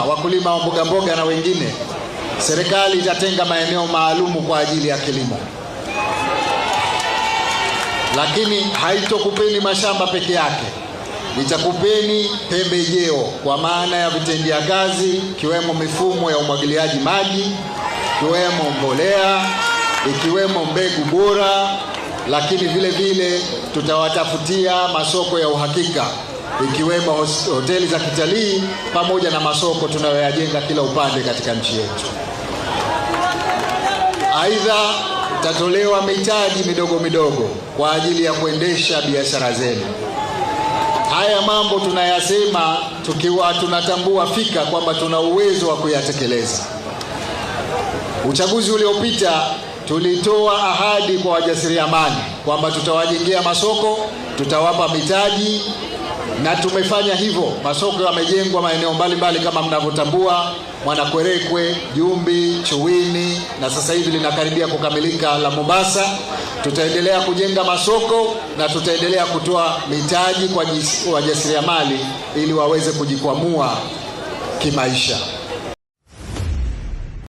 wakulima wa mboga mboga na wengine, serikali itatenga maeneo maalumu kwa ajili ya kilimo. Lakini haitokupeni mashamba peke yake, itakupeni pembejeo kwa maana ya vitendea kazi, ikiwemo mifumo ya umwagiliaji maji, ikiwemo mbolea, ikiwemo mbegu bora, lakini vile vile tutawatafutia masoko ya uhakika, ikiwemo hoteli za kitalii pamoja na masoko tunayoyajenga kila upande katika nchi yetu. Aidha, tatolewa mitaji midogo midogo kwa ajili ya kuendesha biashara zenu. Haya mambo tunayasema tukiwa tunatambua fika kwamba tuna uwezo wa kuyatekeleza. Uchaguzi uliopita tulitoa ahadi kwa wajasiriamali kwamba tutawajengea masoko, tutawapa mitaji, na tumefanya hivyo. Masoko yamejengwa maeneo mbalimbali kama mnavyotambua, Mwanakwerekwe, Jumbi, Chuwini, na sasa hivi linakaribia kukamilika la Mombasa. Tutaendelea kujenga masoko na tutaendelea kutoa mitaji kwa wajasiriamali ili waweze kujikwamua kimaisha.